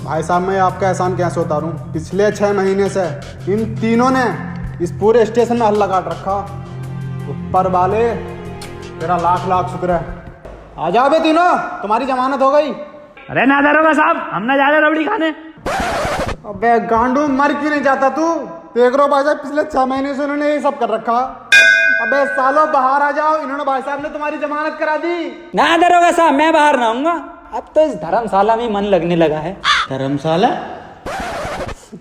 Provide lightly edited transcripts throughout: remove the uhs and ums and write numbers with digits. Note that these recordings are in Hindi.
भाई साहब मैं आपका एहसान कैसे उतारूं? पिछले 6 महीने से इन तीनों ने इस पूरे स्टेशन में हल्ला काट रखा। ऊपर वाले तेरा लाख लाख शुक्र है। आ जाओ बे तीनों, तुम्हारी जमानत हो गई। अरे ना दरोगा साहब, हम ना जा रहे रबड़ी खाने। अबे गांडू, मर क्यों नहीं जाता तू? देख रहे हो भाई साहब, पिछले 6 महीने से उन्होंने ये सब कर रखा। अबे सालों बाहर आ जाओ, इन्होंने भाई साहब ने तुम्हारी जमानत करा दी। ना दरोगा साहब, मैं बाहर ना आऊंगा। अब तो इस धर्मशाला में मन लगने लगा है। धर्मशाला?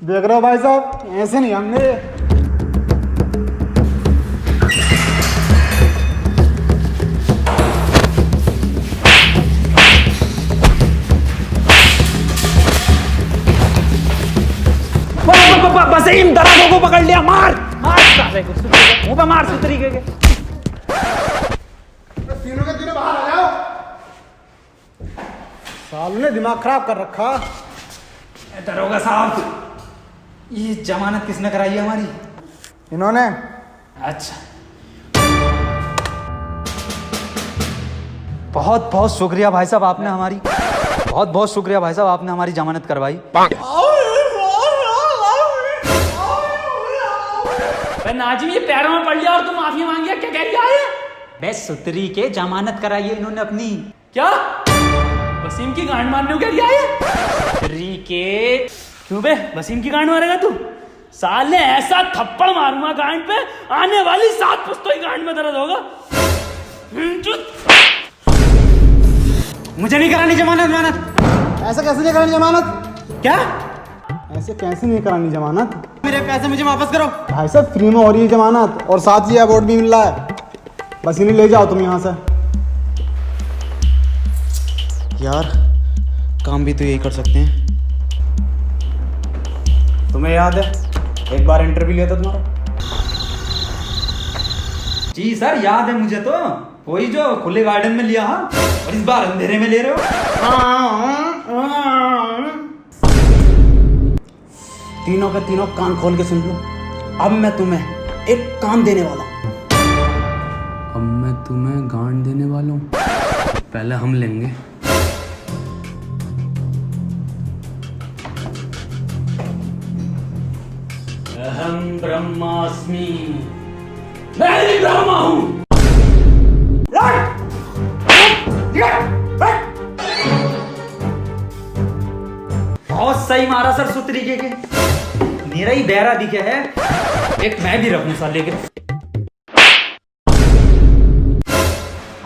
देख रहे हो भाई साहब, ऐसे नहीं हमने। वसीम, दरोगा को पकड़ लिया। मार मार साले को, मुंह पे मार सुतरी के। तीनों के तीनों बाहर आ जाओ। सालों ने दिमाग खराब कर रखा। दरोगा साहब, ये जमानत किसने कराई है हमारी? इन्होंने। अच्छा, बहुत बहुत शुक्रिया भाई साहब, आपने हमारी बहुत बहुत शुक्रिया भाई साहब, आपने हमारी जमानत करवाई। नाजिम, ये पैरों में पड़ लिया और तुम माफी मांगी, क्या कह रही है? बस सुतरी के जमानत कराई है इन्होंने अपनी। क्या वसीम की गांड मारने को कह रही है? सुतरी के क्यों बे, वसीम की गांड मारेगा तू? साले ऐसा थप्पड़ मारूंगा गांड पे, आने वाली 7 पुश्तों की गांड में दर्द होगा। मुझे नहीं करानी जमानत। ऐसे कैसे नहीं करानी जमानत? क्या? ऐसे कैसे नहीं करानी जमानत? मेरे पैसे मुझे वापस करो। भाई साहब फ्री में हो रही है जमानत, और साथ ही अवार्ड भी मिल रहा है। बस इन्हें ले जाओ तुम यहाँ से। यार, काम भी तो यही कर सकते हैं। तुम्हें याद है एक बार इंटरव्यू लिया था तुम्हारा? जी सर, याद है मुझे। तो वही जो खुले गार्डन में लिया, हाँ, और इस बार अंधेरे में ले रहे हो। तीनों के तीनों कान खोल के सुन लो। अब मैं तुम्हें एक काम देने वाला हूं। अब मैं तुम्हें गांड देने वाला हूं। पहले हम लेंगे। अहम ब्रह्मास्मि, मैं ही ब्रह्मा हूं। बहुत सही मारा सर, सुतरी के। मेरा ही बहरा दिखे है, एक मैं भी रखूं साले के।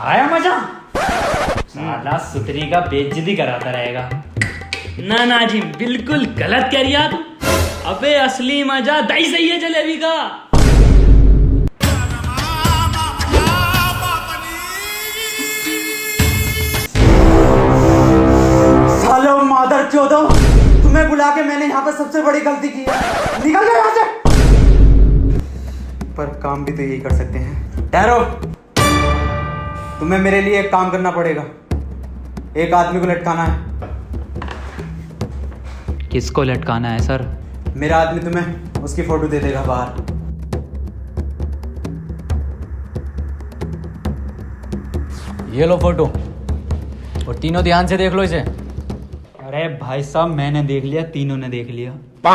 आया मजा? साला सुतरी का बेइज्जती कराता रहेगा। ना ना जी, बिल्कुल गलत कह रही आप। अबे असली मजा दही सही है जलेबी का। सालो मादर चोदो, तुम्हें बुला के मैंने यहाँ पर सबसे बड़ी गलती की है। निकल जाओ यहाँ से। पर काम भी तो यही कर सकते हैं। ठहरो, तुम्हें मेरे लिए एक काम करना पड़ेगा। एक आदमी को लटकाना है। किसको लटकाना है सर? मेरा आदमी तुम्हें उसकी फोटो दे देगा बाहर। ये लो फोटो, और तीनों ध्यान से देख लो इसे। अरे भाई साहब, मैंने देख लिया, तीनों ने देख लिया।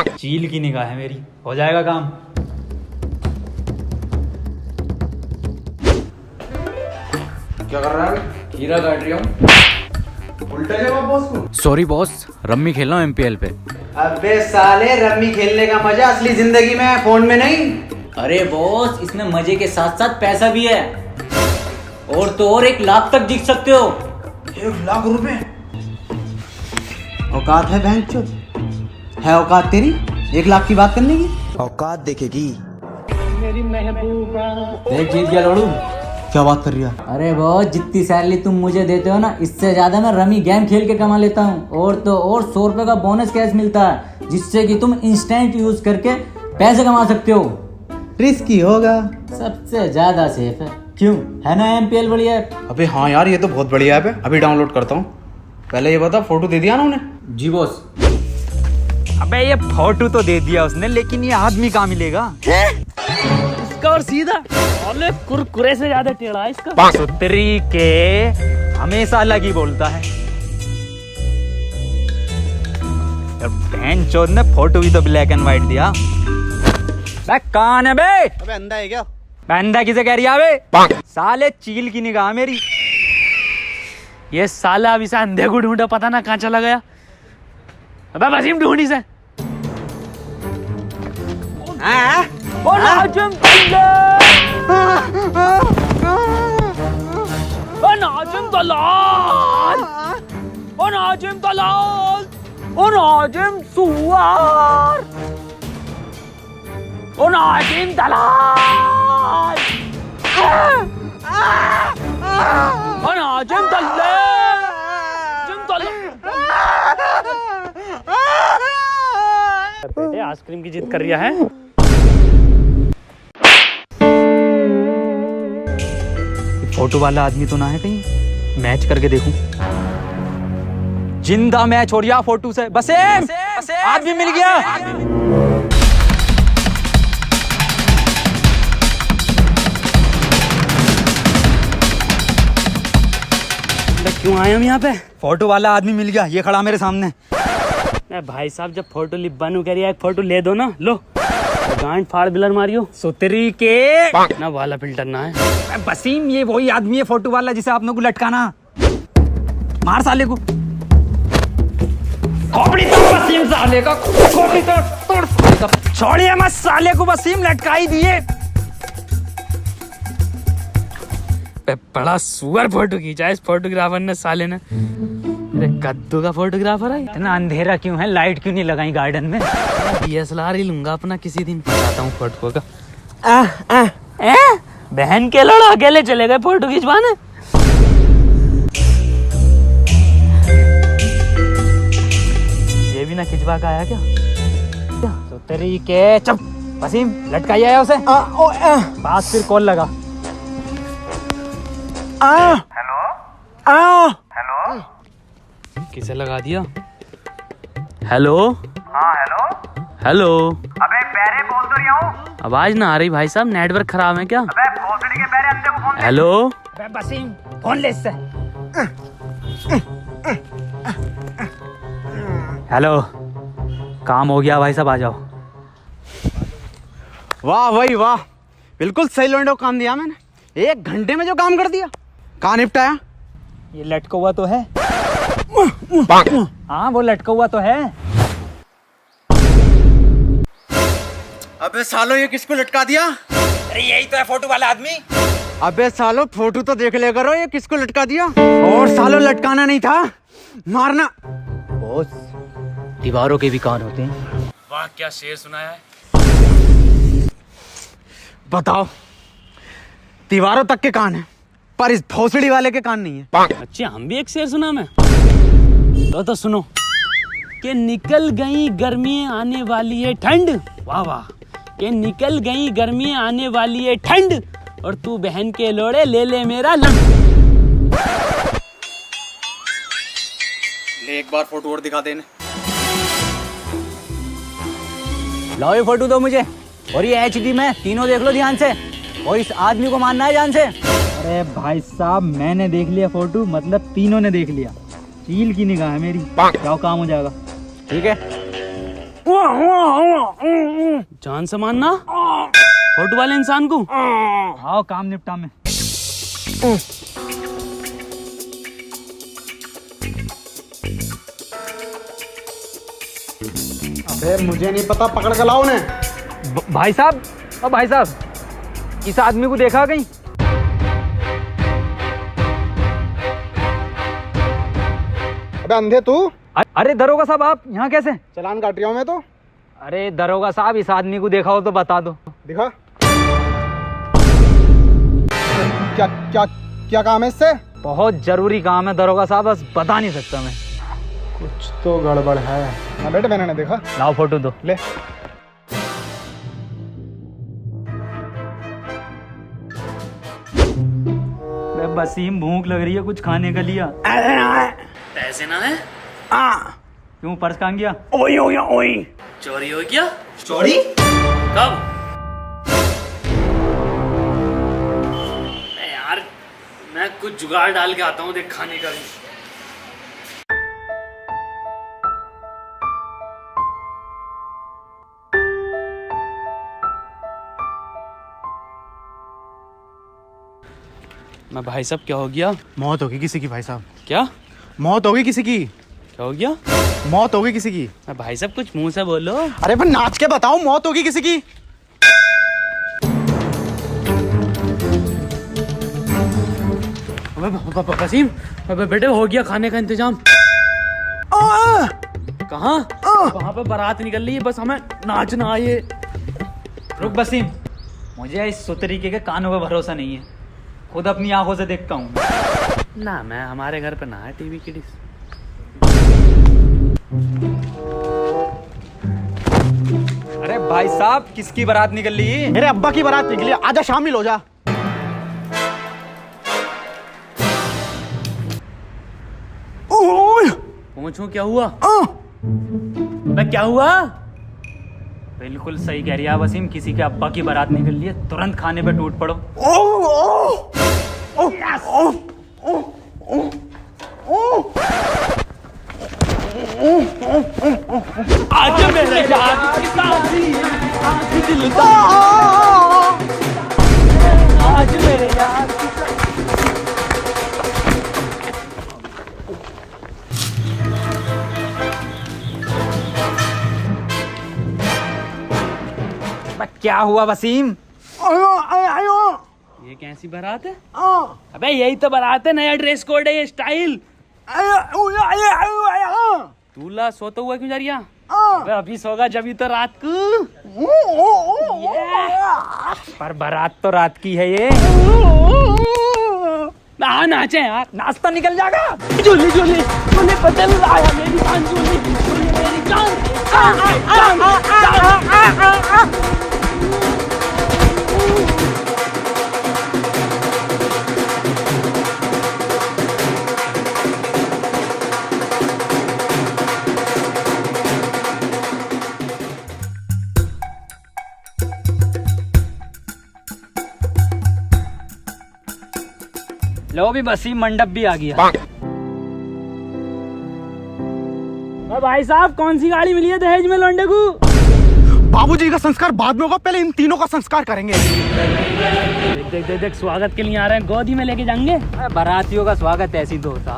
चील की निगाह है मेरी, हो जाएगा काम। क्या कर रहा है? खीरा काट रही हूँ। उल्टा जवाब बॉस को। सॉरी बॉस, रम्मी खेल रहा हूँ MPL पे। अबे साले, रम्मी खेलने का मजा असली जिंदगी में है, फोन में नहीं। अरे बॉस, इसमें मजे के साथ साथ पैसा भी है, और तो और 1 लाख तक जीत सकते हो। 1 लाख रुपए? औकात है भैंचोद? है औकात तेरी 1 लाख की बात करने की? औकात देखेगी। देख, जीत गया लोड़ू। क्या बात कर रही है? अरे बॉस, जितनी सैलरी तुम मुझे देते हो ना, इससे ज्यादा मैं रमी गेम खेल के कमा लेता हूँ। और तो और 100 रुपए का बोनस कैश मिलता है, जिससे कि तुम इंस्टेंट यूज करके पैसे कमा सकते हो। रिस्की होगा। सबसे ज्यादा सेफ है, क्यों? है ना MPL बढ़िया ऐप? अबे हाँ यार, ये तो बहुत बढ़िया ऐप है। अभी डाउनलोड करता हूँ। पहले ये बता, फोटो दे दिया ना उन्हें? जी बॉस। अबे ये फोटो तो दे दिया उसने, लेकिन ये आदमी कहाँ मिलेगा? इसका और सीधा और कुरकुरे से ज्यादा टेढ़ा है इसका। सुतरी के हमेशा अलग ही बोलता है। बहन चोद ने फोटो भी तो ब्लैक एंड व्हाइट दिया। बे कौन है बे? अबे अंधा है क्या? बंदा किसे कह रही है बे? साले चील की निगाह मेरी। ये साला अभी से अंधे को ढूंढा, पता ना कहाँ चला गया। अबे वसीम ढूंढी से। ओ नाजिम ओ नाजिम दलाल, ओ नाजिम दलाल, ओ नाजिम सुअर, ओ नाजिम दलाल, ओ नाजिम दलाल, बेटे आइसक्रीम की जिद कर रहा है। फोटो वाला आदमी तो ना है कहीं? मैच करके देखूं। जिंदा मैच हो रहा फोटो से। बसेम आदमी मिल गया। क्यों आए हम यहाँ पे? फोटो वाला आदमी मिल गया, ये खड़ा मेरे सामने। भाई साहब जब फोटो लिब्बानू कह रही है, एक फोटो ले दो ना। लो गांड फाड़ बिलर मारियो सुतरी के ना, वाला फिल्टर ना है। बसीम ये वही आदमी है फोटो वाला जिसे आपने को लटकाना। मार साले को। खोपड़ी तो बसीम साले का, खोपड़ी तो तोड़ साले का। छोड़िए मत साले को, बसीम लटका ही दिए। बड़ा सुअर फोटो खींचा इस फोटोग्राफर ने, साले ने। अरे कद्दू का फोटोग्राफर है। इतना अंधेरा क्यों है? लाइट क्यों नहीं लगाई गार्डन में? DSLR ही लूंगा अपना किसी दिन, बताता हूँ फोटो का। बहन के लड़ा अकेले चले गए फोटो खिंचवाने। ये भी ना खिंचवा का आया क्या? तो तेरी के चुप वसीम, लटकाई आया उसे। पास फिर कॉल लगा। किसे लगा दिया? हेलो। हाँ हेलो। हेलो। अबे पैरे बोल तो रही हूँ। आवाज ना आ रही भाई साहब, नेटवर्क खराब है क्या? अबे भोसड़ी के पैरे अंधे को फोन दे। हेलो। बसीम फोन ले इससे। हेलो, काम हो गया भाई साहब, आ जाओ। वाह भाई वाह, बिल्कुल सही लोंडो काम दिया मैंने। 1 घंटे में जो काम कर दिया। कहाँ निपटाया? ये लटका हुआ तो है। हाँ वो लटका हुआ तो है। अबे सालो ये किसको लटका दिया? अरे यही तो है फोटो वाला आदमी। अबे सालो फोटो तो देख ले करो, ये किसको लटका दिया? और सालो लटकाना नहीं था, मारना। बॉस, दीवारों के भी कान होते हैं। वाह क्या शेर सुनाया है। बताओ, दीवारों तक के कान है पर इस भोसड़ी वाले के कान नहीं है। अच्छा हम भी एक शेर सुना मैं तो सुनो कि निकल गई गर्मी आने वाली है ठंड। वाह वाह। कि निकल गई गर्मी आने वाली है ठंड, और तू बहन के लोड़े ले ले मेरा लंड। ले एक बार फोटो और दिखा देने। लाओ ये फोटो दो मुझे, और ये HD में तीनों देख लो ध्यान से, और इस आदमी को मानना है जान से। अरे भाई साहब मैंने देख लिया फोटो, मतलब तीनों ने देख लिया। चील की निगाह है मेरी, जाओ काम हो जाएगा। ठीक है? जान से मानना फोटो वाले इंसान को। आओ काम निपटा में। अबे मुझे नहीं पता, पकड़ के लाओ उन्हें। भाई साहब, ओ भाई साहब, इस आदमी को देखा कहीं? अबे अंधे तू, अरे दरोगा साहब आप यहाँ कैसे? चालान काट रहा हूँ मैं तो। अरे दरोगा साहब इस आदमी को देखा हो तो बता दो। दिखा। क्या क्या क्या काम है इससे? बहुत जरूरी काम है दरोगा साहब, बस बता नहीं सकता मैं। कुछ तो गड़बड़ है। हाँ बेटे मैंने नहीं देखा। लाओ फोटो दो। ले। बसीम भूख लग रही है, कुछ खाने का लिया। पैसे ना है? क्यों पर्स कहाँ गया? चोरी हो गया? चोरी कब? यार मैं कुछ जुगाड़ डाल के आता हूँ, देख खाने का भी। मैं भाई साहब क्या हो गया? मौत होगी किसी की भाई साहब, क्या मौत होगी किसी की, क्या हो गया? मौत होगी किसी की। मैं भाई साहब कुछ मुंह से बोलो। अरे पर नाच के बताओ, मौत होगी किसी की। वसीम, बेटे हो गया खाने का इंतजाम। कहाँ? वहाँ पे बारात निकल रही है, बस हमें नाचना आए। रुक वसीम, मुझे इस सुतरीके के कानों पे भरोसा नहीं है, खुद अपनी आंखों से देखता हूँ। ना मैं हमारे घर पे ना है टीवी की डिश। अरे भाई साहब, किसकी बारात निकल रही है? मेरे अब्बा की बारात निकली, आजा शामिल हो जा। पूछूं क्या हुआ? मैं क्या हुआ? बिल्कुल सही कह रही है वसीम, किसी के अब्बा की बारात निकल रही है, तुरंत खाने पे टूट पड़ो। आज मेरे यार की शादी, आज दिल का, आज मेरे यार की क्या हुआ वसीम? ये कैसी बारात है? अबे यही तो बारात है, नया ड्रेस कोड है, ये स्टाइल। तू ला सोता हुआ क्यों जा रही है? अबे अभी सोगा जब ही तो रात को। पर बारात तो रात की है ये। हाँ नाचे यार, नाश्ता निकल जाएगा। झूली झूली झूली बदल आया मेरी जान, झूली झूली मेरी जान, लो भी वसीम, मंडप भी आ गया। भाई साहब कौन सी गाड़ी मिली है दहेज में लौंडे को? बाबूजी का संस्कार बाद में होगा, पहले इन तीनों का संस्कार करेंगे। देख देख देख, स्वागत के लिए आ रहे हैं, गोदी में लेके जाएंगे। बारातियों का स्वागत ऐसी तो होता।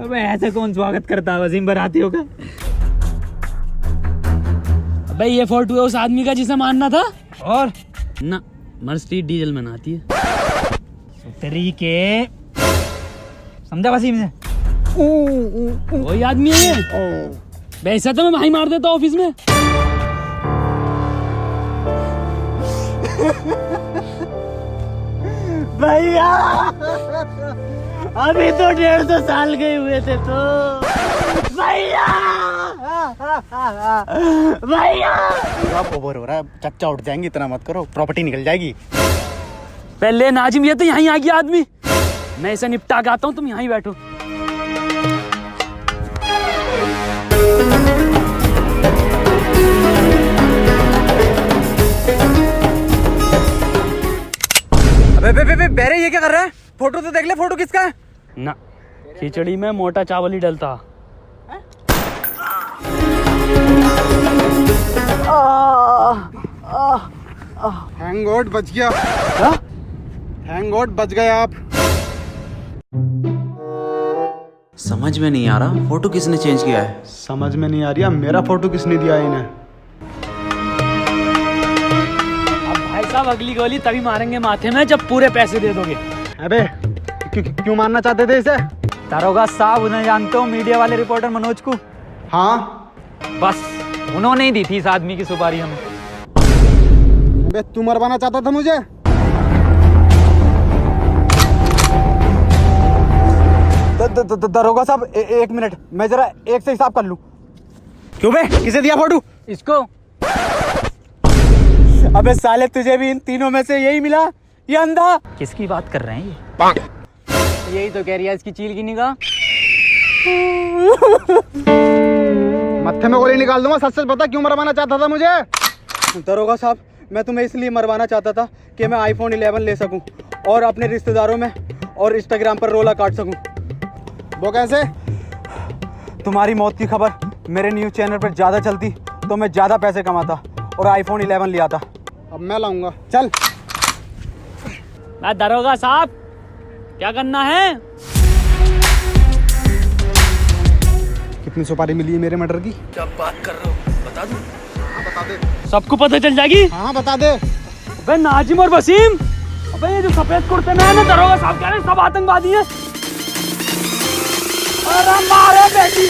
अबे ऐसे कौन स्वागत करता है वसीम बारातियों का? अबे ये फोटो है उस आदमी का जिसे मारना था। और ना मर्सिडीज डीजल में आती है। तरीके समझा वसीम से? वही आदमी है ये। वैसे तो मैं भाई मार देता ऑफिस में। भैया अभी तो 150 साल गए हुए थे तो। भैया भैया अब ओवर हो रहा है, चच्चा उठ जाएंगे, इतना मत करो, प्रॉपर्टी निकल जाएगी। पहले नाजिम, ये तो यहीं आ गया आदमी, मैं इसे निपटा के आता हूँ, तुम यहीं बैठो। अबे बेरे, ये क्या कर रहा है? फोटो तो देख ले, फोटो किसका है? ना खिचड़ी में मोटा चावल ही डलता। थैंक गॉड बच गया। थैंक गॉड बच गए आप। समझ में नहीं आ रहा फोटो किसने चेंज किया है। समझ में नहीं आ रही है मेरा फोटो किसने दिया है इन्हें। अब भाई साहब अगली गोली तभी मारेंगे माथे में जब पूरे पैसे दे दोगे। अबे क्यों मारना चाहते थे इसे? दारोगा साहब, उन्हें जानते हो, मीडिया वाले रिपोर्टर मनोज को। हाँ बस उन्होंने ही दी थी इस आदमी की सुपारी हमें। अबे तू मरवाना चाहता था मुझे? दरोगा साहब एक मिनट, मैं जरा एक से हिसाब कर लूं। क्यों बे, किसे दिया फोटो? इसको। अबे साले तुझे भी इन तीनों में से यही मिला, ये अंधा? किसकी बात कर रहे हैं ये? यही तो कह रही है इसकी चील की निगाह। मत्थे में गोली निकाल दूंगा, सच सच बता क्यों मरवाना चाहता था मुझे? दरोगा साहब, मैं तुम्हें इसलिए मरवाना चाहता था कि मैं iPhone 11 ले सकूं और अपने रिश्तेदारों में और इंस्टाग्राम पर रोला काट सकूं। वो कैसे? तुम्हारी मौत की खबर मेरे न्यूज़ चैनल पर ज़्यादा चलती तो मैं ज़्यादा पैसे कमाता और आईफोन 11 लिया था। अब मैं लाऊंगा, चल। दरोगा साहब, क्या करना है? कितनी सुपारी मिली है मेरे मर्डर की? क्या बात कर रहे हो, बता दूं? हाँ बता दे। सबको पता चल जाएगी। हाँ बता दे। अबे नाजिम और वसीम, अबे ये जो सफेद कुर्ते में है ना, दरोगा साहब कह रहे हैं सब आतंकवादी हैं। अरे मारे बेटी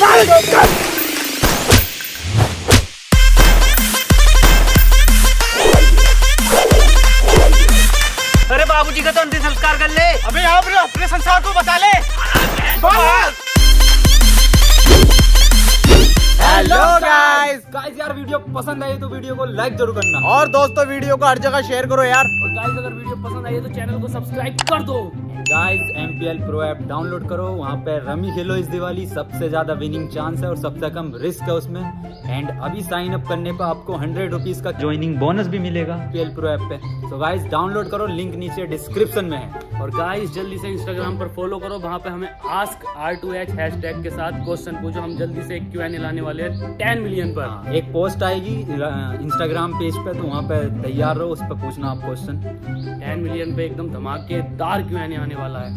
अरे बाबूजी का तो अंतिम संस्कार कर ले। अबे यहाँ पर अपने संसार को बचा ले। Hello guys. गाइस यार वीडियो पसंद आई तो वीडियो को लाइक जरूर करना, और दोस्तों वीडियो को हर जगह शेयर करो यार। और गाइस अगर वीडियो पसंद आई है तो चैनल को सब्सक्राइब कर दो। Guys MPL pro app download करो, वहाँ पे रमी खेलो इस दिवाली, सबसे ज्यादा विनिंग चांस है और सबसे कम रिस्क है उसमें। एंड अभी साइन अप करने पर आपको 100 रुपीज का ज्वाइनिंग बोनस भी मिलेगा MPL प्रो ऐप पे। तो गाइस डाउनलोड करो, लिंक नीचे डिस्क्रिप्शन में है। और गाइस जल्दी से इंस्टाग्राम पर फॉलो करो, वहाँ पे हमें आस्क R2H हैशटैग के साथ क्वेश्चन पूछो। हम जल्दी से एक Q&A लाने वाले हैं 10 मिलियन पर। एक पोस्ट आएगी इंस्टाग्राम पेज पे, तो वहाँ पे तैयार रहो, उस पर पूछना आप क्वेश्चन। 10 मिलियन पे एकदम धमाकेदार Q&A आने वाला है।